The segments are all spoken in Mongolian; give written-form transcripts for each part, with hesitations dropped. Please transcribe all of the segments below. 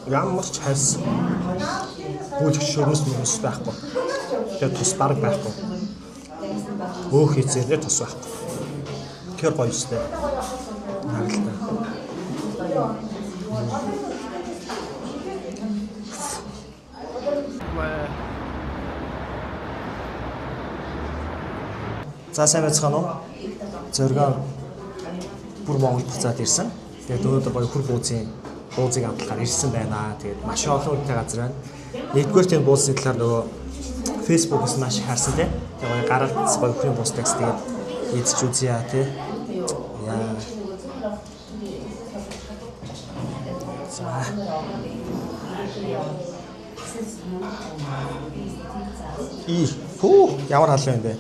Ямар ч хайс бүлэгч шөрмөс мөрөс байхгүй. Тэгээд тус бараг байхгүй. Өөх хийцээрээ тус байхгүй. Тэр гоё өстэй. Харалтай. За сайн байцгаана уу? Зөргөө бүр Монгол буцаад ирсэн. Тэгээд өнөөдөр гоё хөр буузыг амтлахаар ирсэн байна. Тэгээд маш олон үнэтэй газар байна. Нэгдүгээр тийм буузын талаар нөгөө Facebook-с маш их харсан тийм. Тэгээд гоё гаралт гоё хөрийн буус текст тэгээд эзэж үзье тий. Яа. За. Фу, ямар халуун юм бэ?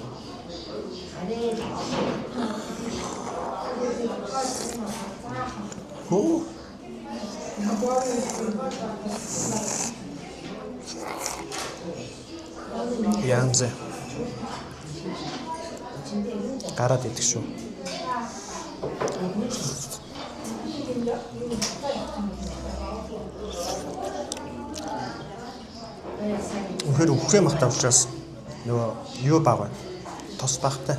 Фу. Янзэ. Гараад идэх шүү. Үнэхээр үхрээ махтаа учраас нөгөө юу баг байна. Тос багтай.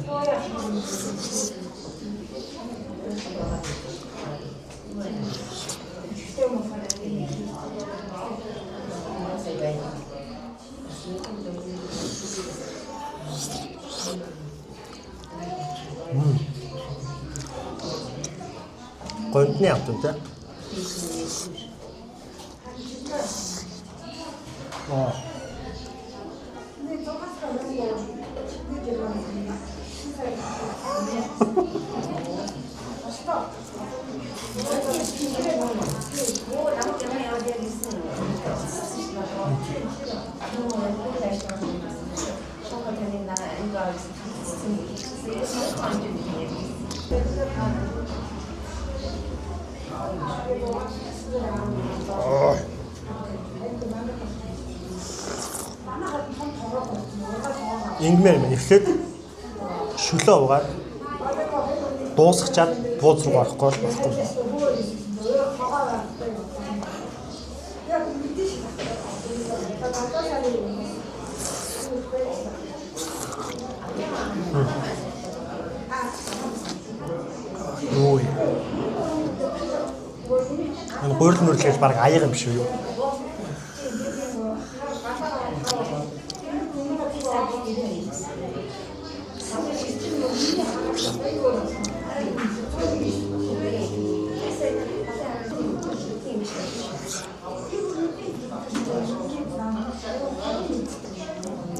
Гонтны автомобиль. Ингмэр мэн эхлээд шөлөө угаад дуусгачаад бууз руу орохгүй болохгүй. Ой. Энэ гурил мөрлөж баг аяга юм биш үү?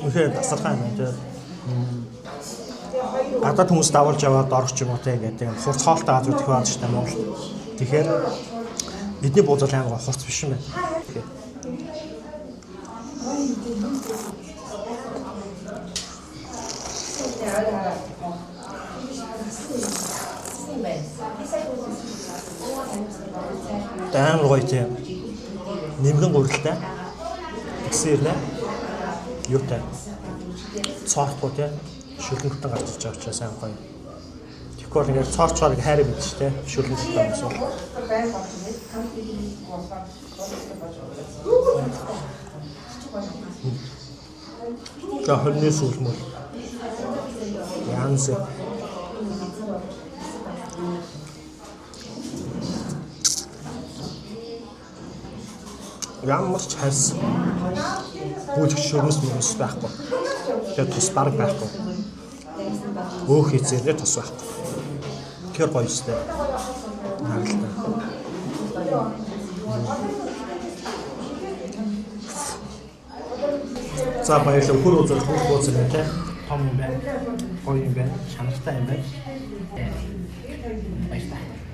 Үнэхээр тасархай юм тийм. Гадаад хүмүүс давуулж яваад орох ч юм уу гэдэг хурц хоолтой газар тэх баад штэ Монгол. Тэгэхээр бидний бууз бол амар хурц биш юм байна. Амар гоё тийм. Нэмгэн гурилтай. Тэгсэрлээ. Юутай. Цоорхгүй тийм. Шүлэнтэн гарч ирж байгаа учраас сайн гоё. Тэгэхгүй ингээд цоорчоор хайрыг мэдэж штэ. Шүлэнтэн юмс бол. За хөлний сүүл мөл. Янз. Ямар ч хайс бүлэгч шөрмөс мөрөс байхгүй. Тэгээд тус бараг байхгүй. Өөх хийцээрээ тус байхгүй. Тэр гоё өстэй. Харалтай. За баярлалаа. Хөр үзэл бууз юм те. Том юм байна. Гоё юм байна. Чанартай юм байна. Баярлалаа.